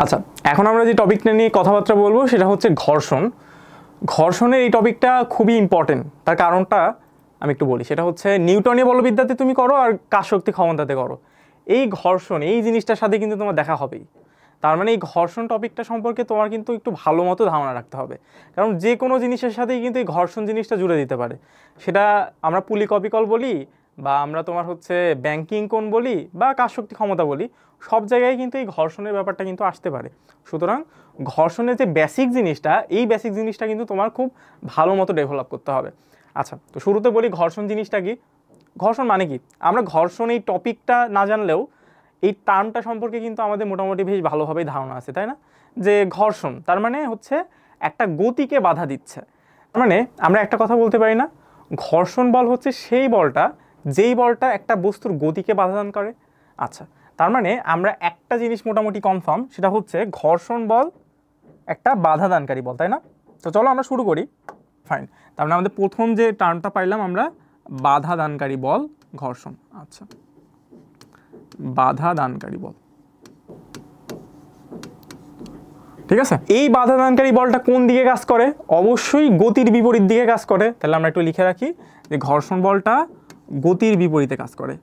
আচ্ছা, এখন আমরা যে টপিকটা নিয়ে কথাবার্তা বলবো সেটা হচ্ছে ঘর্ষণ। ঘর্ষণের এই টপিকটা খুবই ইম্পর্টেন্ট। তার কারণটা আমি একটু বলি। সেটা হচ্ছে নিউটনীয় বলবিদ্যাতে তুমি করো আর কাজশক্তি ক্ষমতাতে করো, এই ঘর্ষণ এই জিনিসটার সাথে কিন্তু তোমার দেখা হবেই। তার মানে এই ঘর্ষণ টপিকটা সম্পর্কে তোমার কিন্তু একটু ভালো মতো ধারণা রাখতে হবে, কারণ যে কোনো জিনিসের সাথেই কিন্তু এই ঘর্ষণ জিনিসটা জুড়ে দিতে পারে। সেটা আমরা পুলিক অবিকল বলি, বা আমরা তোমার হচ্ছে ব্যাংকিং কোণ বলি, বা কাজশক্তি ক্ষমতা বলি, সব জায়গায় কিন্তু এই ঘর্ষণের ব্যাপারটা কিন্তু আসতে পারে। সুতরাং ঘর্ষণের যে বেসিক জিনিসটা, এই বেসিক জিনিসটা কিন্তু তোমার খুব ভালো মতো ডেভেলপ করতে হবে। আচ্ছা, তো শুরুতে বলি ঘর্ষণ জিনিসটা কি। ঘর্ষণ মানে কি? আমরা ঘর্ষণ এই টপিকটা না জানলেও এই টার্মটা সম্পর্কে কিন্তু আমাদের মোটামুটি বেশ ভালোভাবেই ধারণা আছে, তাই না? যে ঘর্ষণ তার মানে হচ্ছে একটা গতিকে বাধা দিচ্ছে। তার মানে আমরা একটা কথা বলতে পারি না, ঘর্ষণ বল হচ্ছে সেই বলটা যেই বলটা একটা বস্তুর গতিকে বাধা দান করে। আচ্ছা, তার মানে আমরা একটা জিনিস মোটামুটি কনফার্ম, সেটা হচ্ছে ঘর্ষণ বল একটা বাধা দানকারী বল, তাই না? তো চলো আমরা শুরু করি। ফাইন, তার মানে আমাদের প্রথম যে টার্মটা পাইলাম আমরা, বাধা দানকারী বল ঘর্ষণ। আচ্ছা, বাধা দানকারী বল, ঠিক আছে। এই বাধা দানকারী বলটা কোন দিকে কাজ করে? অবশ্যই গতির বিপরীত দিকে কাজ করে। তাহলে আমরা একটু লিখে রাখি যে ঘর্ষণ বলটা গতির বিপরীতে কাজ করে,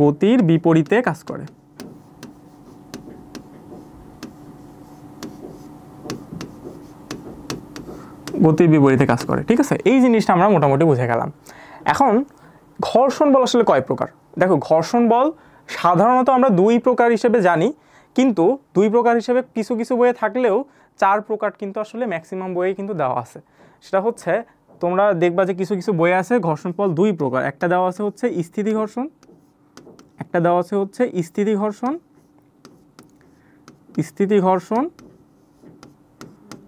গতির বিপরীতে কাজ করে। গতির বিপরীতে কাজ করে, ঠিক আছে। এই জিনিসটা আমরা মোটামুটি বুঝে গেলাম। এখন ঘর্ষণ বল আসলে কয় প্রকার? দেখো, ঘর্ষণ বল সাধারণত আমরা দুই প্রকার হিসেবে জানি, কিন্তু দুই প্রকার হিসেবে কিছু কিছু বইয়ে থাকলেও চার প্রকার কিন্তু আসলে ম্যাক্সিমাম বইয়ে কিন্তু দেওয়া আছে। সেটা হচ্ছে তোমরা দেখবা যে কিছু কিছু বই আছে ঘর্ষণ বল দুই প্রকার। একটা দেওয়া আছে হচ্ছে স্থিতি ঘর্ষণ, একটা দেওয়া আছে হচ্ছে স্থিতি ঘর্ষণ, স্থিতি ঘর্ষণ,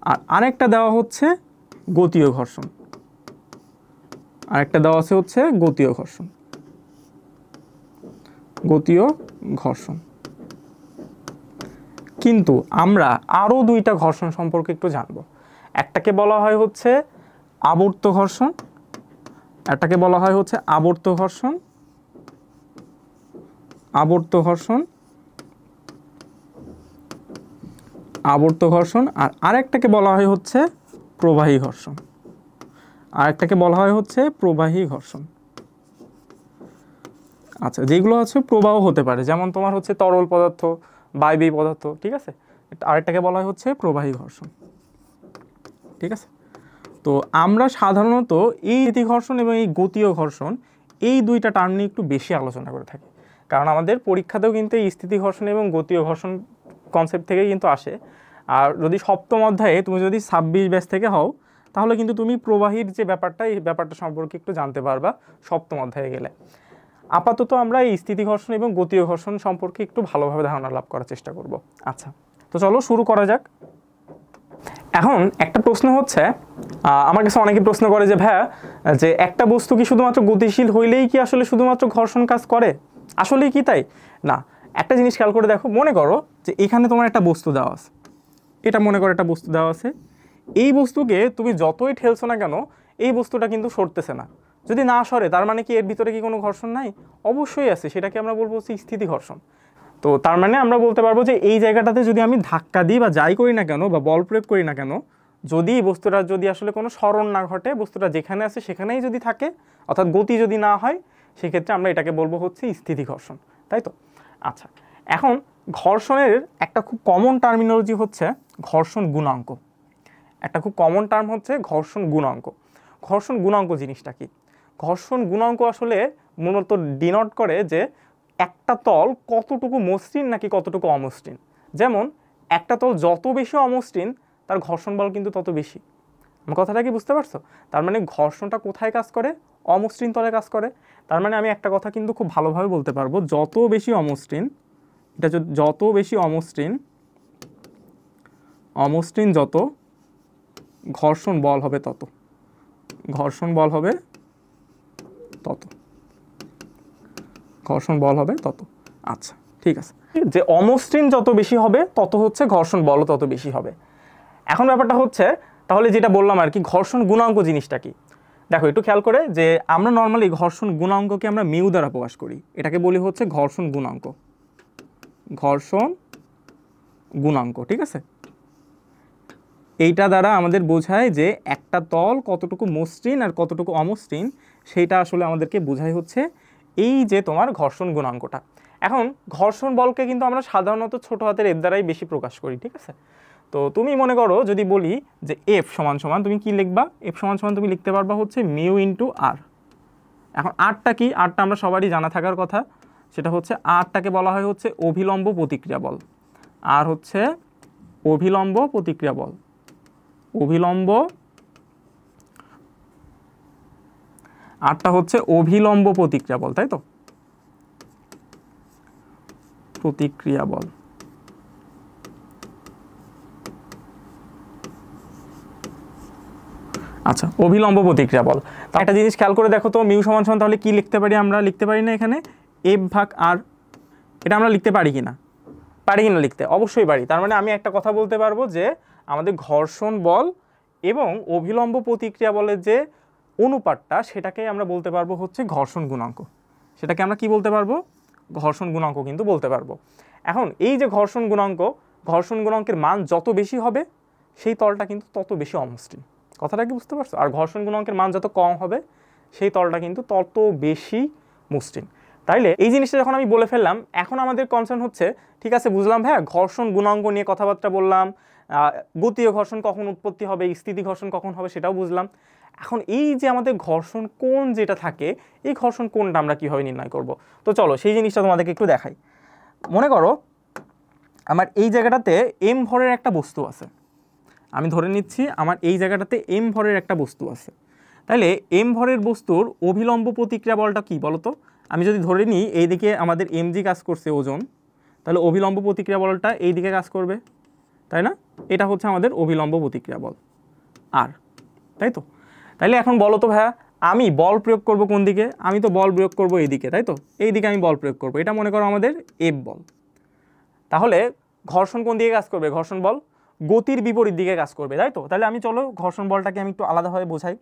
আর আরেকটা দেওয়া হচ্ছে গতীয় ঘর্ষণ, আরেকটা দেওয়া আছে হচ্ছে গতীয় ঘর্ষণ, গতীয় ঘর্ষণ। কিন্তু আমরা আরো দুইটা ঘর্ষণ সম্পর্কে একটু জানবো। একটাকে বলা হয় হচ্ছে আবর্ত ঘর্ষণ, একটাকে বলা হয় হচ্ছে আবর্ত ঘর্ষণ, আবর্ত ঘর্ষণ, আবর্ত ঘর্ষণ, আর আরেকটাকে বলা হয় হচ্ছে প্রবাহী ঘর্ষণ, আরেকটাকে বলা হয় হচ্ছে প্রবাহী ঘর্ষণ। আচ্ছা, যেগুলো হচ্ছে প্রবাহ হতে পারে, যেমন তোমার হচ্ছে তরল পদার্থ, বায়বীয় পদার্থ, ঠিক আছে। আরেকটাকে বলা হয় হচ্ছে প্রবাহী ঘর্ষণ, ঠিক আছে। তো আমরা সাধারণত এই স্থিতি ঘর্ষণ এবং এই গতীয় ঘর্ষণ এই দুইটা টার্ম নিয়ে একটু বেশি আলোচনা করে থাকি, কারণ আমাদের পরীক্ষাতেও কিন্তু এই স্থিতি ঘর্ষণ এবং গতীয় ঘর্ষণ কনসেপ্ট থেকে কিন্তু আসে। আর যদি সপ্তম অধ্যায়ে তুমি যদি 26 ব্যাচ থেকে হও, তাহলে কিন্তু তুমি প্রবাহীর যে ব্যাপারটা, এই ব্যাপারটা সম্পর্কে একটু জানতে পারবা সপ্তম অধ্যায়ে গেলে। আপাতত আমরা এই স্থিতি ঘর্ষণ এবং গতীয় ঘর্ষণ সম্পর্কে একটু ভালোভাবে ধারণা লাভ করার চেষ্টা করব। আচ্ছা, তো চলো শুরু করা যাক। এখন একটা প্রশ্ন হচ্ছে, আমার কাছে অনেকে প্রশ্ন করে যে ভাইয়া, যে একটা বস্তু কি শুধুমাত্র গতিশীল হইলেই কি আসলে শুধুমাত্র ঘর্ষণ কাজ করে? আসলেই কি তাই? না। একটা জিনিস খেয়াল করে দেখো, মনে করো যে এখানে তোমার একটা বস্তু দেওয়া আছে, এটা মনে করো একটা বস্তু দেওয়া আছে, এই বস্তুকে তুমি যতই ঠেলছো না কেন এই বস্তুটা কিন্তু সরতেছে না। যদি না সরে তার মানে কি এর ভিতরে কি কোনো ঘর্ষণ নাই? অবশ্যই আছে, সেটাকে আমরা বলবো হচ্ছে স্থিতি ঘর্ষণ। তো তার মানে আমরা বলতে পারবো যে এই জায়গাটাতে যদি আমি ধাক্কা দিই বা যাই করি না কেন বা বল প্রয়োগ করি না কেন, যদি বস্তুটা যদি আসলে কোনো সরণ না ঘটে, বস্তুটা যেখানে আছে সেখানেই যদি থাকে, অর্থাৎ গতি যদি না হয়, সেক্ষেত্রে আমরা এটাকে বলবো হচ্ছে স্থিতি ঘর্ষণ, তাই তো? আচ্ছা, এখন ঘর্ষণের একটা খুব কমন টার্মিনোলজি হচ্ছে ঘর্ষণ গুণাঙ্ক। একটা খুব কমন টার্ম হচ্ছে ঘর্ষণ গুণাঙ্ক। ঘর্ষণ গুণাঙ্ক জিনিসটা কি? ঘর্ষণ গুণাঙ্ক আসলে মূলত ডিনোট করে যে একটা তল কতটুকু মসৃণ নাকি কতটুকু অমসৃণ। যেমন একটা তল যত বেশি অমসৃণ তার ঘর্ষণ বল কিন্তু তত বেশি। আমার কথাটা কি বুঝতে পারছো? তার মানে ঘর্ষণটা কোথায় কাজ করে? অমসৃণ তলে কাজ করে। তার মানে আমি একটা কথা কিন্তু খুব ভালোভাবে বলতে পারবো, যত বেশি অমসৃণ, এটা যত বেশি অমসৃণ, অমসৃণ যত, ঘর্ষণ বল হবে তত, ঘর্ষণ বল হবে তত, ঘর্ষণ বল হবে তত। আচ্ছা, ঠিক আছে, যে অমসৃণ যত বেশি হবে তত হচ্ছে ঘর্ষণ বল তত বেশি হবে। এখন ব্যাপারটা হচ্ছে, তাহলে যেটা বললাম আর কি, ঘর্ষণ গুণাঙ্ক জিনিসটা কি? দেখো একটু খেয়াল করে, যে আমরা নর্মালি ঘর্ষণ গুণাঙ্ককে আমরা মিউ দ্বারা প্রকাশ করি, এটাকে বলি হচ্ছে ঘর্ষণ গুণাঙ্ক। ঘর্ষণ গুণাঙ্ক, ঠিক আছে। এইটা দ্বারা আমাদের বোঝায় যে একটা তল কতটুকু মসৃণ আর কতটুকু অমসৃণ, সেইটা আসলে আমাদেরকে বোঝায় হচ্ছে এই যে তোমার ঘর্ষণ গুণাঙ্কটা। এখন ঘর্ষণ বলকে কিন্তু আমরা সাধারণত ছোট হাতের এফ দ্বারাই বেশি প্রকাশ করি, ঠিক আছে। তো তুমি মনে করো যদি বলি যে এফ সমান সমান তুমি কি লিখবা, এফ সমান সমান তুমি লিখতে পারবা হচ্ছে মিউ ইন্টু আর। এখন আরটা কি, আরটা আমরা সবারই জানা থাকার কথা, সেটা হচ্ছে আরটাকে বলা হয় হচ্ছে অভিলম্ব প্রতিক্রিয়া বল। আর হচ্ছে অভিলম্ব প্রতিক্রিয়া বল, অভিলম্ব, আরটা হচ্ছে অভিলম্ব প্রতিক্রিয়া বল, তাই তো, প্রতিক্রিয়া বল। আচ্ছা, অভিলম্ব প্রতিক্রিয়া বল। তো একটা জিনিস খেয়াল করে দেখো তো, মিউ সমান সমান তাহলে কি লিখতে পারি আমরা, লিখতে পারি না এখানে এফ ভাগ আর, এটা আমরা লিখতে পারি কিনা, পারি কিনা লিখতে, অবশ্যই পারি। তার মানে আমি একটা কথা বলতে পারবো যে আমাদের ঘর্ষণ বল এবং অভিলম্ব প্রতিক্রিয়া বলের যে অনুপাতটা, সেটাকে আমরা বলতে পারবো হচ্ছে ঘর্ষণ গুণাঙ্ক। সেটাকে আমরা কি বলতে পারবো, ঘর্ষণ গুণাঙ্ক কিন্তু বলতে পারবো। এখন এই যে ঘর্ষণ গুণাঙ্ক, ঘর্ষণ গুণাঙ্কের মান যত বেশি হবে সেই তলটা কিন্তু তত বেশি অমসৃণ, কথাটা কি বুঝতে পারছো। আর ঘর্ষণ গুণাঙ্কের মান যত কম হবে সেই তলটা কিন্তু তত বেশি মসৃণ। তাইলে এই জিনিসটা যখন আমি বলে ফেললাম, এখন আমাদের কনসার্ন হচ্ছে, ঠিক আছে বুঝলাম ভাইয়া, ঘর্ষণ গুণাঙ্ক নিয়ে কথাবার্তা বললাম, গতীয় ঘর্ষণ কখন উৎপত্তি হবে, স্থিতি ঘর্ষণ কখন হবে সেটাও বুঝলাম। এখন এই যে আমাদের ঘর্ষণ কোণ যেটা থাকে, এই ঘর্ষণ কোণটা আমরা কীভাবে নির্ণয় করব। তো চলো সেই জিনিসটা তোমাদেরকে একটু দেখাই। মনে করো আমার এই জায়গাটাতে এম ভরের একটা বস্তু আছে, আমি ধরে নিচ্ছি আমার এই জায়গাটাতে এম ভরের একটা বস্তু আছে। তাহলে এম ভরের বস্তুর অভিলম্ব প্রতিক্রিয়া বলটা কি বলো তো। আমি যদি ধরে নিই এইদিকে আমাদের এমজি কাজ করছে ওজন, তাহলে অভিলম্ব প্রতিক্রিয়া বলটা এই দিকে কাজ করবে, তাই না। এটা হচ্ছে আমাদের অভিলম্ব প্রতিক্রিয়া বল আর, তাই তো। তাইলে এখন বলো তো ভাইয়া, আমি বল প্রয়োগ করব কোন দিকে, আমি তো বল প্রয়োগ করব এইদিকে, তাই তো, এই দিকে আমি বল প্রয়োগ করব, এটা মনে করো আমাদের এফ বল। তাহলে ঘর্ষণ কোন দিকে কাজ করবে, ঘর্ষণ বল গতির বিপরীত দিকে কাজ করবে, তাই তো। তাহলে আমি চলো ঘর্ষণ বলটাকে আমি একটু আলাদাভাবে বোঝাই।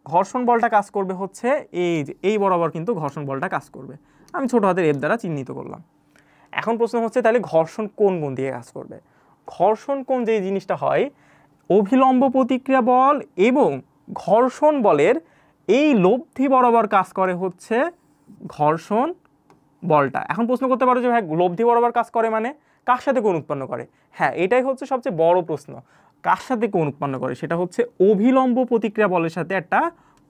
ঘর্ষণ বলটা কাজ করবে হচ্ছে এই যে এই বরাবর কিন্তু ঘর্ষণ বলটা কাজ করবে, আমি ছোট হাতের এফ দ্বারা চিহ্নিত করলাম। এখন প্রশ্ন হচ্ছে তাহলে ঘর্ষণ কোন দিকে কাজ করবে। ঘর্ষণ কোণ যে জিনিসটা হয়, অভিলম্ব প্রতিক্রিয়া বল এবং ঘর্ষণ বলের এই লব্ধি বরাবর কাজ করে হচ্ছে ঘর্ষণ বলটা। এখন প্রশ্ন করতে পারো যে ভাই লব্ধি বরাবর কাজ করে মানে কার সাথে কোণ উৎপন্ন করে। হ্যাঁ, এটাই হচ্ছে সবচেয়ে বড় প্রশ্ন, কার সাথে কোণ উৎপন্ন করে, সেটা হচ্ছে অভিলম্ব প্রতিক্রিয়া বলের সাথে একটা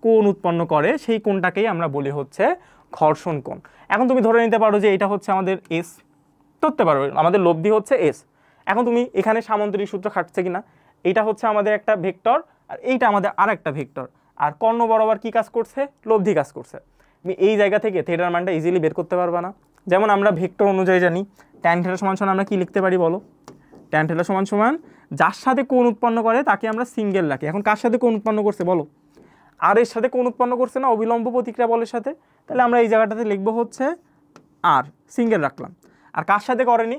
কোণ উৎপন্ন করে, সেই কোণটাকেই আমরা বলি হচ্ছে ঘর্ষণ কোণ। এখন তুমি ধরে নিতে পারো যে এটা হচ্ছে আমাদের এস, ধরতে পারো আমাদের লব্ধি হচ্ছে এস। এখন তুমি এখানে সামান্তরিক সূত্র খাটছে কিনা, এইটা হচ্ছে আমাদের একটা ভেক্টর আর এইটা আমাদের আর একটা ভেক্টর, আর কর্ণ বরাবর কি কাজ করছে, লব্ধি কাজ করছে। তুমি এই জায়গা থেকে থিটার মানটা ইজিলি বের করতে পারবা না। যেমন আমরা ভেক্টর অনুযায়ী জানি ট্যান থিটা সমান সমান আমরা কি লিখতে পারি বলো, ট্যান থিটা সমান সমান যার সাথে কোণ উৎপন্ন করে তাকে আমরা সিঙ্গেল রাখি। এখন কার সাথে কোণ উৎপন্ন করছে বলো, আর এর সাথে কোণ উৎপন্ন করছে না, অবিলম্ব প্রতিক্রিয়া বলের সাথে। তাহলে আমরা এই জায়গাটাতে লিখবো হচ্ছে আর, সিঙ্গেল রাখলাম। আর কার সাথে করেনি,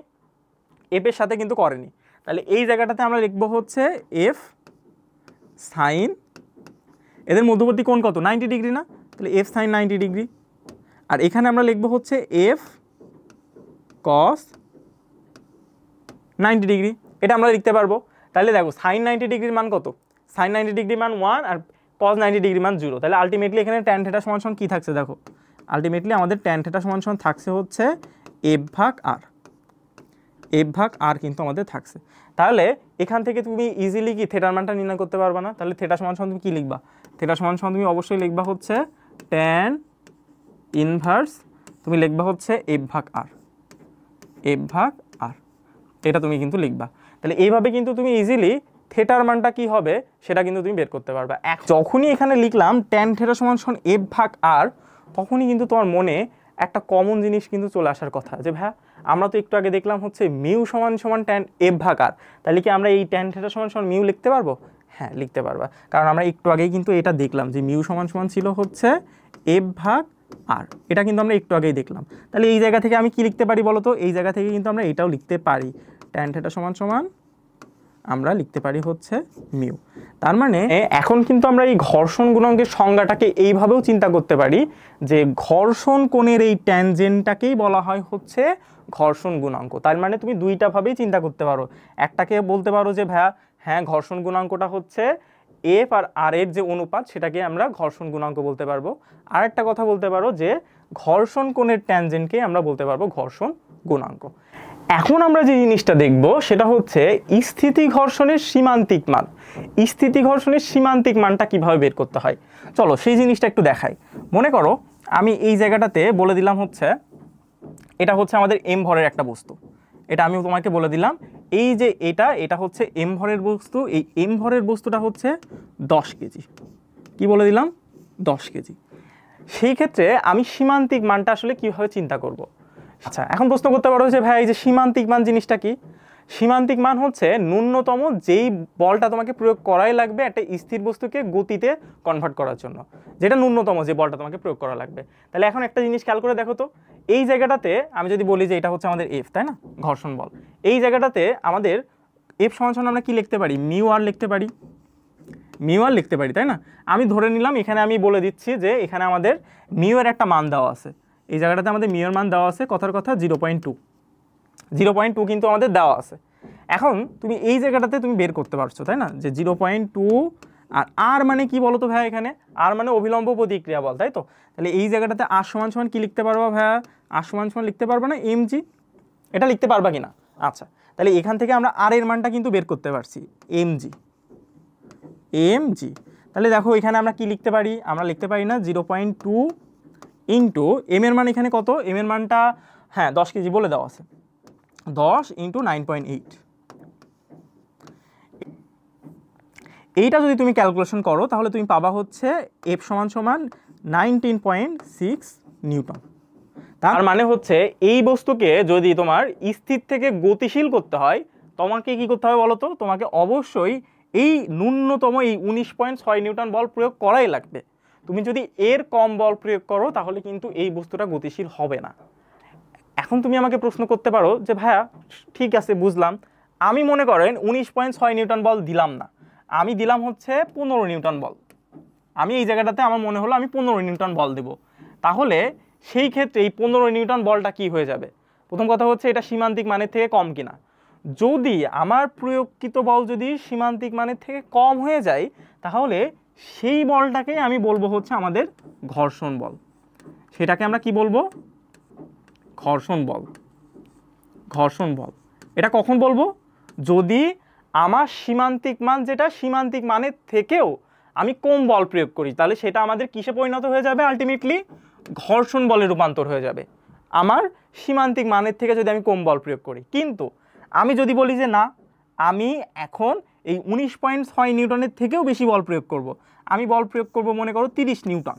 এফ এর সাথে কিন্তু করেনি, তাহলে এই জায়গাটাতে আমরা লিখবো হচ্ছে এফ সাইন, এদের মধ্যবর্তী কোণ কত 90 ডিগ্রি না, তাহলে এফ সাইন 90 ডিগ্রি। আর এখানে আমরা লিখবো হচ্ছে এফ কস 90 ডিগ্রি, এটা আমরা লিখতে পারবো। তাহলে দেখো সাইন 90 ডিগ্রির মান কত, সাইন 90 ডিগ্রির মান 1 আর কস 90 ডিগ্রির মান 0। তাহলে আলটিমেটলি এখানে ট্যান থিটা সমান সমান কি থাকছে দেখো, আলটিমেটলি আমাদের ট্যান থিটা সমান সমান থাকছে হচ্ছে এফ ভাগ আর, এফ ভাগ আর কিন্তু আমাদের থাকছে। তাহলে এখান থেকে তুমি ইজিলি কি থিটার মানটা নির্ণয় করতে পারবা না। তাহলে থিটা সমান সমান তুমি কি লিখবা, থিটা সমান সমান তুমি অবশ্যই লিখবা হচ্ছে ট্যান ইনভার্স, তুমি লিখবা হচ্ছে এফ ভাগ আর, এফ ভাগ আর, এটা তুমি কিন্তু লিখবা। তাহলে এইভাবে কিন্তু তুমি ইজিলি থিটার মানটা কি হবে সেটা কিন্তু তুমি বের করতে পারবা। যখনই এখানে লিখলাম ট্যান থিটা সমান সমান এফ ভাগ আর, তখনই কিন্তু তোমার মনে একটা কমন জিনিস কিন্তু চলে আসার কথা যে ভাই আমরা তো একটু আগে দেখলাম হচ্ছে মিউ সমান সমান ট্যান এফ ভাগ আর, তাহলে কি আমরা এই ট্যান থিটা সমান সমান মিউ লিখতে পারবো। হ্যাঁ, লিখতে পারবা, কারণ আমরা একটু আগেই কিন্তু এটা দেখলাম যে মিউ সমান সমান ছিল হচ্ছে এফ ভাগ আর, এটা কিন্তু আমরা একটু আগেই দেখলাম। তাহলে এই জায়গা থেকে আমি কি লিখতে পারি বলো তো, এই জায়গা থেকে কিন্তু আমরা এটাও লিখতে পারি, ট্যান থিটা সমান সমান আমরা লিখতে পারি হচ্ছে মিউ। তার মানে এখন কিন্তু আমরা এই ঘর্ষণ গুণাঙ্কের সংজ্ঞাটাকে এইভাবেও চিন্তা করতে পারি যে ঘর্ষণ কোণের এই ট্যানজেন্টটাকেই বলা হয় হচ্ছে ঘর্ষণ গুণাঙ্ক। তার মানে তুমি দুইটা ভাবেই চিন্তা করতে পারো, একটাকে বলতে পারো যে ভাইয়া হ্যাঁ ঘর্ষণ গুণাঙ্কটা হচ্ছে এফ আর আর এর যে অনুপাত সেটাকে আমরা ঘর্ষণ গুণাঙ্ক বলতে পারবো। আর একটা কথা বলতে পারো যে ঘর্ষণ কোণের ট্যানজেন্টকে আমরা বলতে পারবো ঘর্ষণ গুণাঙ্ক। এখন আমরা যে জিনিসটা দেখব সেটা হচ্ছে স্থিতি ঘর্ষণের সীমান্তিক মান। স্থিতি ঘর্ষণের সীমান্তিক মানটা কিভাবে বের করতে হয় চলো সেই জিনিসটা একটু দেখাই। মনে করো আমি এই জায়গাটাতে বলে দিলাম হচ্ছে এটা হচ্ছে আমাদের এম ভরের একটা বস্তু, এটা আমি তোমাকে বলে দিলাম এই যে এটা হচ্ছে এম ভরের বস্তু, এই এম ভরের বস্তুটা হচ্ছে 10 কেজি, কি বলে দিলাম 10 কেজি। সেই ক্ষেত্রে আমি সীমান্তিক মানটা আসলে কিভাবে চিন্তা করব। আচ্ছা এখন প্রশ্ন করতে পারো যে ভাই এই যে সীমান্তিক মান জিনিসটা কি? সীমান্তিক মান হচ্ছে ন্যূনতম যেই বলটা তোমাকে প্রয়োগ করাই লাগবে একটা স্থির বস্তুকে গতিতে কনভার্ট করার জন্য, যেটা ন্যূনতম যে বলটা তোমাকে প্রয়োগ করা লাগবে। তাহলে এখন একটা জিনিস খেয়াল করে দেখো তো, এই জায়গাটাতে আমি যদি বলি যে এটা হচ্ছে আমাদের এফ, তাই না, ঘর্ষণ বল, এই জায়গাটাতে আমাদের এফ সমান আমরা কি লিখতে পারি, মিউ আর লিখতে পারি, মিউ আর লিখতে পারি, তাই না। আমি ধরে নিলাম এখানে আমি বলে দিচ্ছি যে এখানে আমাদের মিউ এর একটা মান দেওয়া আছে, এই জায়গাটাতে আমাদের মিউ এর মান দেওয়া আছে কথার কথা 0.2, 0.2 কিন্তু আমাদের দেওয়া আছে। এখন তুমি এই জায়গাটাতে তুমি বের করতে পারছো, তাই না, যে 0.2 আর আর মানে কি বলো তো ভাইয়া, এখানে আর মানে অভিলম্ব প্রতিক্রিয়া বল, তাই তো। তাহলে এই জায়গাটাতে আর সমান সমান কি লিখতে পারবা ভাইয়া, আর সমান সমান লিখতে পারবা না এমজি, এটা লিখতে পারবা কিনা। আচ্ছা তাহলে এখান থেকে আমরা আর এর মানটা কিন্তু বের করতে পারছি এমজি, এমজি। তাহলে দেখো এখানে আমরা কি লিখতে পারি, আমরা লিখতে পারি না 0.2 ইন্টু এম এর মান এখানে কত, এম এর মানটা হ্যাঁ 10 কেজি বলে দেওয়া আছে, 10 ইন্টু 9.8। এইটা যদি তুমি ক্যালকুলেশন করো তাহলে তুমি পাবা হচ্ছে এফ সমান সমান 19.6 নিউটন। তার মানে হচ্ছে এই বস্তুকে যদি তোমার স্থির থেকে গতিশীল করতে হয় তোমাকে কি করতে হবে বলো তো, তোমাকে অবশ্যই এই ন্যূনতম এই 19.6 নিউটন বল প্রয়োগ করাই লাগবে। তুমি যদি এর কম বল প্রয়োগ করো তাহলে কিন্তু এই বস্তুটা গতিশীল হবে না। এখন তুমি আমাকে প্রশ্ন করতে পারো যে ভাইয়া ঠিক আছে বুঝলাম, আমি মনে করেন 19.6 নিউটন বল দিলাম না, আমি দিলাম হচ্ছে 15 নিউটন বল, আমি এই জায়গাটাতে আমার মনে হলো আমি 15 নিউটন বল দেব, তাহলে সেই ক্ষেত্রে এই 15 নিউটন বলটা কি হয়ে যাবে। প্রথম কথা হচ্ছে এটা সীমান্তিক মানের থেকে কম কিনা, যদি আমার প্রয়োগকৃত বল যদি সীমান্তিক মানের থেকে কম হয়ে যায় তাহলে সেই বলটাকে আমি বলবো হচ্ছে আমাদের ঘর্ষণ বল, সেটাকে আমরা কি বলবো, ঘর্ষণ বল, ঘর্ষণ বল। এটা কখন বলবো, যদি আমার সীমান্তিক মান যেটা সীমান্তিক মানের থেকেও আমি কম বল প্রয়োগ করি, তাহলে সেটা আমাদের কিসে পরিণত হয়ে যাবে, আলটিমেটলি ঘর্ষণ বলে রূপান্তর হয়ে যাবে আমার সীমান্তিক মানের থেকে যদি আমি কম বল প্রয়োগ করি। কিন্তু আমি যদি বলি যে না আমি এখন এই 19.6 নিউটনের থেকেও বেশি বল প্রয়োগ করব, আমি বল প্রয়োগ করব মনে করো 30 নিউটন,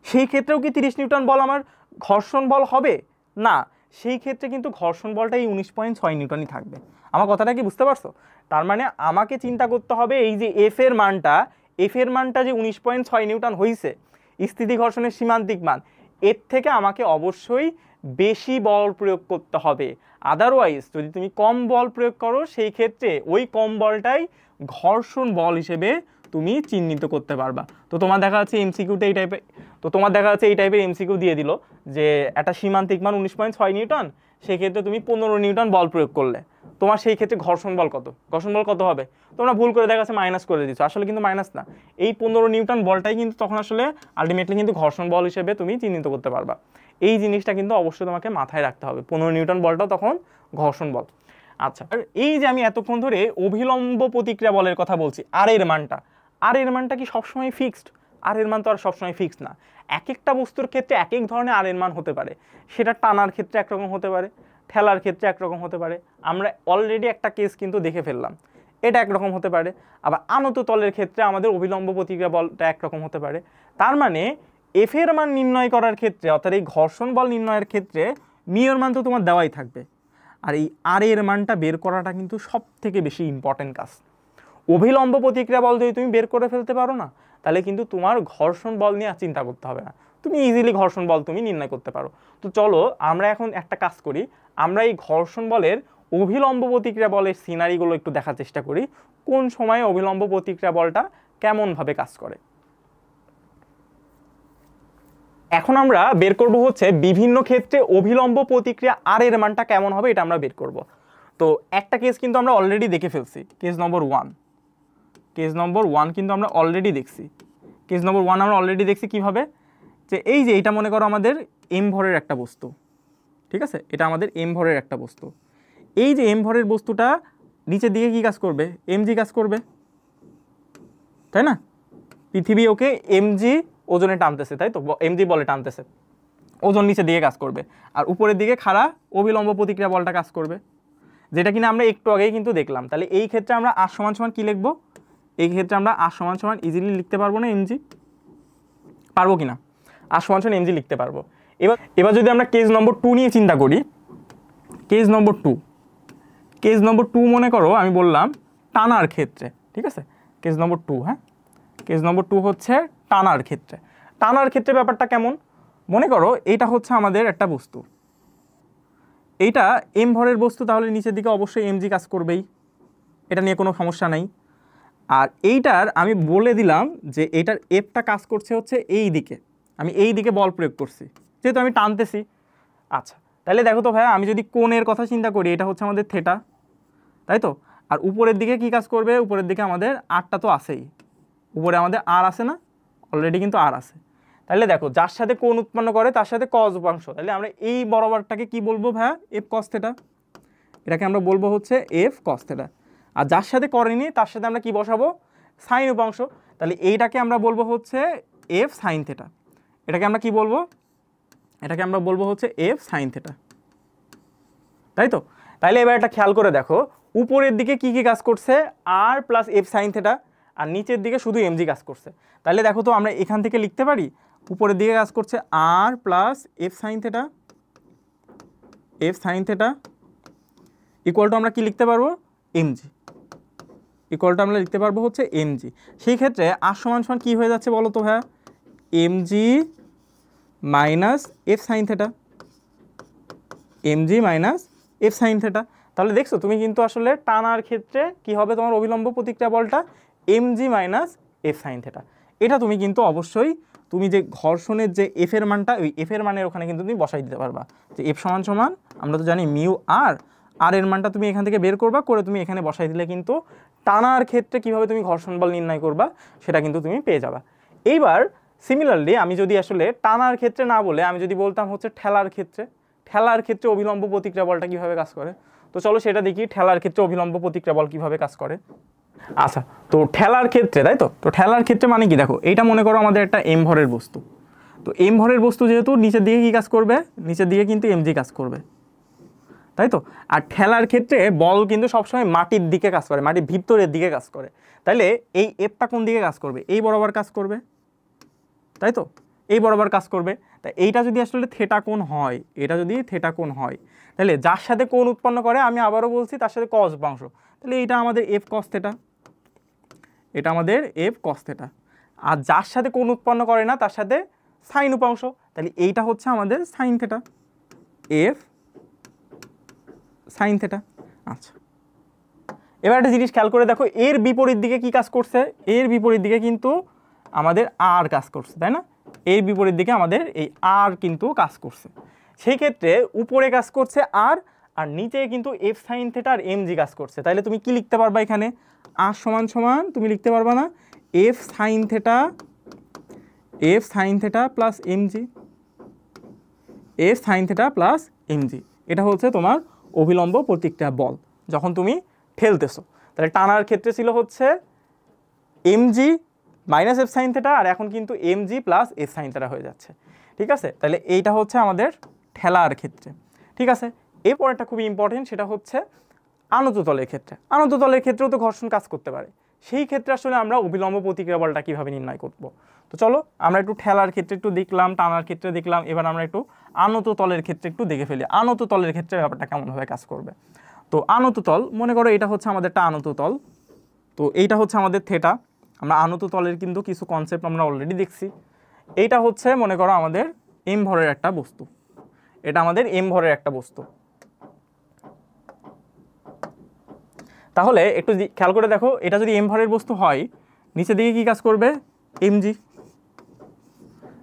সেই ক্ষেত্রেও কি 30 নিউটন বল আমার ঘর্ষণ বল হবে না, সেই ক্ষেত্রে কিন্তু ঘর্ষণ বলটা এই 19.6 নিউটনই থাকবে। আমার কথাটা কি বুঝতে পারছো? তার মানে আমাকে চিন্তা করতে হবে এই যে এফ এর মানটা যে 19.6 নিউটন হয়েছে স্থিতি ঘর্ষণের সীমান্তিক মান, এর থেকে আমাকে অবশ্যই বেশি বল প্রয়োগ করতে হবে, আদারওয়াইজ যদি তুমি কম বল প্রয়োগ করো সেই ক্ষেত্রে ওই কম বলটাই ঘর্ষণ বল হিসেবে তুমি চিহ্নিত করতে পারবা। তো তোমার দেখা যাচ্ছে এমসিকিউতে এই টাইপের এমসিকিউ দিয়ে দিল যে একটা সীমান্তিক মান 19.6 নিউটন, সেক্ষেত্রে তুমি 15 নিউটন বল প্রয়োগ করলে তোমার সেই ক্ষেত্রে ঘর্ষণ বল কত হবে, তোমরা ভুল করে দেখা যাচ্ছে মাইনাস করে দিচ্ছ, আসলে কিন্তু মাইনাস না, এই 15 নিউটন বলটাই কিন্তু তখন আসলে আলটিমেটলি কিন্তু ঘর্ষণ বল হিসেবে তুমি চিহ্নিত করতে পারবা। এই জিনিসটা কিন্তু অবশ্যই তোমাকে মাথায় রাখতে হবে, 15 নিউটন বলটাও তখন ঘর্ষণ বল। আচ্ছা আর এই যে আমি এতক্ষণ ধরে অভিলম্ব প্রতিক্রিয়া বলের কথা বলছি, আর এর মানটা কি সবসময় ফিক্সড? আর এর মান তো আর সবসময় ফিক্সড না, এক একটা বস্তুর ক্ষেত্রে এক এক ধরনের আর এর মান হতে পারে, সেটা টানার ক্ষেত্রে একরকম হতে পারে, ঠেলার ক্ষেত্রে একরকম হতে পারে, আমরা অলরেডি একটা কেস কিন্তু দেখে ফেললাম, এটা একরকম হতে পারে, আবার আনত তলের ক্ষেত্রে আমাদের অভিলম্ব প্রতিক্রিয়া বলটা একরকম হতে পারে। তার মানে এফ এর মান নির্ণয় করার ক্ষেত্রে অর্থাৎ এই ঘর্ষণ বল নির্ণয়ের ক্ষেত্রে মিউ এর মান তো তোমার দেওয়াই থাকবে, আর এই আর এর মানটা বের করাটা কিন্তু সব থেকে বেশি ইম্পর্টেন্ট কাজ। অভিলম্ব প্রতিক্রিয়া বল যদি তুমি বের করে ফেলতে পারো না তাহলে কিন্তু তোমার ঘর্ষণ বল নিয়ে চিন্তা করতে হবে না, তুমি ইজিলি ঘর্ষণ বল তুমি নির্ণয় করতে পারো। তো চলো আমরা এখন একটা কাজ করি, আমরা এই ঘর্ষণ বলের অভিলম্ব প্রতিক্রিয়া বলের সিনারিগুলো একটু দেখার চেষ্টা করি, কোন সময়ে অভিলম্ব প্রতিক্রিয়া বলটা কেমনভাবে কাজ করে। এখন আমরা বের করব হচ্ছে বিভিন্ন ক্ষেত্রে অভিলম্ব প্রতিক্রিয়া আর এর মানটা কেমন হবে, এটা আমরা বের করব। তো একটা কেস কিন্তু আমরা অলরেডি দেখে ফেলছি, কেস নম্বর 1। কেস নম্বর 1 কিন্তু আমরা অলরেডি দেখছি। কেস নম্বর 1 আমরা অলরেডি দেখছি কিভাবে, যে এই যে এটা মনে করো আমাদের এম ভরের একটা বস্তু, ঠিক আছে, এটা আমাদের এম ভরের একটা বস্তু। এই যে এম ভরের বস্তুটা নিচের দিকে কি কাজ করবে, এমজি কাজ করবে, তাই না? পৃথিবী ওকে এমজি ওজনে টানতেছে, তাই তো, এমজি বলে টানতেছে, ওজন নিচের দিকে কাজ করবে, আর উপরের দিকে খাড়া অবিলম্ব প্রতিক্রিয়া বলটা কাজ করবে, যেটা কিনা আমরা একটু আগেই কিন্তু দেখলাম। তাহলে এই ক্ষেত্রে আমরা আর সমান সমান কি লিখবো, এই ক্ষেত্রে আমরা আর সমান সমান ইজিলি লিখতে পারবো না এমজি, পারবো কিনা, আর সমান সমান এমজি লিখতে পারবো। এবার যদি আমরা কেস নম্বর 2 নিয়ে চিন্তা করি, কেস নম্বর 2, কেস নম্বর 2 মনে করো আমি বললাম টানার ক্ষেত্রে, ঠিক আছে, কেস নম্বর 2, হ্যাঁ, কেস নম্বর 2 হচ্ছে টানার ক্ষেত্রে। টানার ক্ষেত্রে ব্যাপারটা কেমন, মনে করো এইটা হচ্ছে আমাদের একটা বস্তু, এইটা এম ভরের বস্তু, তাহলে নিচের দিকে অবশ্যই এমজি কাজ করবেই, এটা নিয়ে কোনো সমস্যা নাই। আর এইটার আমি বলে দিলাম যে এইটার এফটা কাজ করছে হচ্ছে এই দিকে, আমি এই দিকে বল প্রয়োগ করছি যেহেতু আমি টানতেছি। আচ্ছা, তাহলে দেখো তো ভাইয়া, আমি যদি কোণের কথা চিন্তা করি, এটা হচ্ছে আমাদের থেটা, তাই তো, আর উপরের দিকে কি কাজ করবে, উপরের দিকে আমাদের আরটা তো আছেই, উপরে আমাদের আর আছে না, অলরেডি কিন্তু আর আছে। তাহলে দেখো যার সাথে কোণ উৎপন্ন করে তার সাথে কজ উপাংশ, তাহলে আমরা এই বরাবরটাকে কি বলবো ভাইয়া, এফ কস থেটা, এটাকে আমরা বলবো হচ্ছে এফ কস থেটা। আর যার সাথে করেনি তার সাথে আমরা কি বসাবো, সাইন উপাংশ, তাহলে এইটাকে আমরা বলবো হচ্ছে এফ সাইন থেটা। এটাকে আমরা কি বলবো, এটাকে আমরা বলবো হচ্ছে এফ সাইন থেটা, তাই তো। তাহলে এবার একটা খেয়াল করে দেখো, উপরের দিকে কি কি কাজ করছে, আর প্লাস এফ সাইন থেটা, আর নিচের দিকে শুধু এমজি কাজ করছে। তাহলে দেখো তো আমরা এখান থেকে লিখতে পারি, উপরের দিকে কাজ করছে আর plus F sine theta, F sine theta equal to আমরা কি লিখতে পারবো, এমজি, ইকুয়াল টু আমরা লিখতে পারবো হচ্ছে এমজি। সেই ক্ষেত্রে আর সমান সমান কী হয়ে যাচ্ছে বলো তো ভাইয়া, MG minus F sine theta, MG minus F sine theta. তাহলে দেখছো তুমি কিন্তু আসলে টানার ক্ষেত্রে কি হবে, তোমার অবিলম্ব প্রতিক্রিয়া বলটা MG minus F sine theta. এটা তুমি কিন্তু অবশ্যই তুমি যে ঘর্ষণের যে এফ এর মানটা, ওই এফ এর মানের ওখানে কিন্তু তুমি বসাই দিতে পারবা, যে এফ সমান সমান আমরা তো জানি মিউ আর এর মানটা তুমি এখান থেকে বের করবা, করে তুমি এখানে বসাই দিলে কিন্তু টানার ক্ষেত্রে কিভাবে তুমি ঘর্ষণ বল নির্ণয় করবা সেটা কিন্তু তুমি পেয়ে যাবা। এইবার সিমিলারলি আমি যদি আসলে টানার ক্ষেত্রে না বলে আমি যদি বলতাম হচ্ছে ঠেলার ক্ষেত্রে, ঠেলার ক্ষেত্রে অবিলম্ব প্রতিক্রিয়া বলটা কীভাবে কাজ করে, তো চলো সেটা দেখি, ঠেলার ক্ষেত্রে অবিলম্ব প্রতিক্রিয়া বল কীভাবে কাজ করে। আচ্ছা, তো ঠেলার ক্ষেত্রে, তাই তো, তো ঠেলার ক্ষেত্রে মানে কি, দেখো এইটা মনে করো আমাদের একটা এম ভরের বস্তু, তো এম ভরের বস্তু যেহেতু নিচের দিকে কি কাজ করবে, নিচের দিকে কিন্তু এমজি কাজ করবে, তাই তো। আর ঠেলার ক্ষেত্রে বল কিন্তু সবসময় মাটির দিকে কাজ করে, মাটির ভিতরের দিকে কাজ করে, তাহলে এই এফটা কোন দিকে কাজ করবে, এই বরাবর কাজ করবে, তাই তো, এই বরাবর কাজ করবে। তা এইটা যদি আসলে থেটা কোণ হয়, এটা যদি থেটা কোণ হয়, তাহলে যার সাথে কোণ উৎপন্ন করে, আমি আবারও বলছি, তার সাথে কস উপাংশ, তাহলে এইটা আমাদের এফ কস থেটা, এটা আমাদের এফ কস থেটা। আর যার সাথে কোণ উৎপন্ন করে না তার সাথে সাইন উপাংশ, তাহলে এইটা হচ্ছে আমাদের sign theta, F sine theta. আচ্ছা, এবার একটা জিনিস খেয়াল করে দেখো, এর বিপরীত দিকে কি কাজ করছে, এর বিপরীত দিকে কিন্তু আমাদের আর কাজ করছে, তাই না, এর বিপরীত দিকে আমাদের এই আর কিন্তু কাজ করছে। সেই ক্ষেত্রে উপরে কাজ করছে আর নিচে কিন্তু এফ সাইন থেটা আর এমজি কাজ করছে। তাহলে তুমি কি লিখতে পারবা এখানে, আর সমান সমান তুমি লিখতে পারবা না, F sine theta plus MG, F sine theta plus MG, এটা হচ্ছে তোমার অভিলম্ব প্রতিক্রিয়া বল যখন তুমি ঠেলতেছো। তাহলে টানার ক্ষেত্রে ছিল হচ্ছে mg minus F sine theta, আর এখন কিন্তু mg plus F sine theta হয়ে যাচ্ছে, ঠিক আছে। তাহলে এইটা হচ্ছে আমাদের ঠেলার ক্ষেত্রে, ঠিক আছে। এরপর একটা খুবই ইম্পর্টেন্ট, সেটা হচ্ছে আনত তলের ক্ষেত্রে। আনত তলের ক্ষেত্রেও তো ঘর্ষণ কাজ করতে পারে, সেই ক্ষেত্রে আসলে আমরা অবিলম্ব প্রতিক্রিয়া বলটা কীভাবে নির্ণয় করব। তো চলো আমরা একটু ঠেলার ক্ষেত্রে একটু দেখলাম, টানার ক্ষেত্রে দেখলাম, এবার আমরা একটু আনত তলের ক্ষেত্রে একটু দেখে ফেলি, আনত তলের ক্ষেত্রে ব্যাপারটা কেমনভাবে কাজ করবে। তো আনত তল মনে করো এটা হচ্ছে আমাদেরটা আনত তল, তো এইটা হচ্ছে আমাদের থেটা। আমরা আনত তলের কিন্তু কিছু কনসেপ্ট আমরা অলরেডি দেখছি। এইটা হচ্ছে মনে করো আমাদের এম ভরের একটা বস্তু, এটা আমাদের এম ভরের একটা বস্তু। তাহলে একটু খেয়াল করে দেখো, এটা যদি এম ভরের বস্তু হয়, নিচের দিকে কি কাজ করবে, এমজি,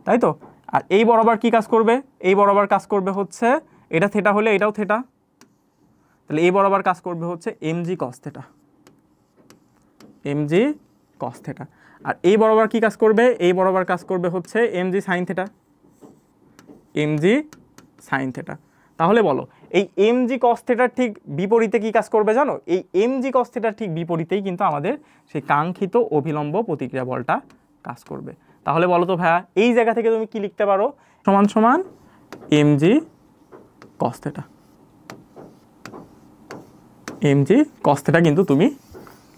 তাই তো। আর এই বরাবর কি কাজ করবে, এই বরাবর কাজ করবে হচ্ছে এটা থেটা হলে এটাও থেটা, তাহলে এই বরাবর কাজ করবে হচ্ছে mg cos থেটা, mg cos থেটা। আর এই বরাবর কি কাজ করবে, এই বরাবর কাজ করবে হচ্ছে mg sin theta, mg sin theta. তাহলে বলো এই mg cos থেটার ঠিক বিপরীতে কি কাজ করবে জানো, এই mg cos থেটার ঠিক বিপরীতেই কিন্তু আমাদের সেই কাঙ্ক্ষিত অভিলম্ব প্রতিক্রিয়া বলটা কাজ করবে। তাহলে বলো তো ভাইয়া এই জায়গা থেকে তুমি কি লিখতে পারো, সমান সমান mg cos থেটা, mg cos থেটা কিন্তু তুমি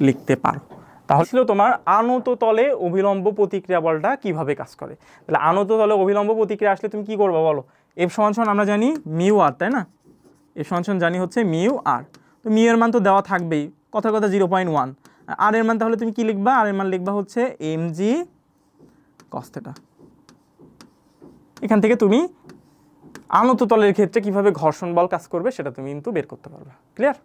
লিখতে পারো। তাহলে ছিল তোমার আনত তলে অভিলম্ব প্রতিক্রিয়া বলটা কিভাবে কাজ করে। তাহলে আনত তলে অভিলম্ব প্রতিক্রিয়া আসলে তুমি কি করবে বলো, এফ সমান সমান আমরা জানি মিউ আর, তাই না, এফ সমান সমান জানি হচ্ছে মিউ আর, তো মিউ এর মান তো দেওয়া থাকবেই, কথার কথা 0.1, আর এর মান তাহলে তুমি কি লিখবা, আর এর মান লিখবা হচ্ছে mg cos থেটা। এখান থেকে তুমি আনত তলের ক্ষেত্রে কিভাবে ঘর্ষণ বল কাজ করবে সেটা তুমি কিন্তু বের করতে পারবে। ক্লিয়ার?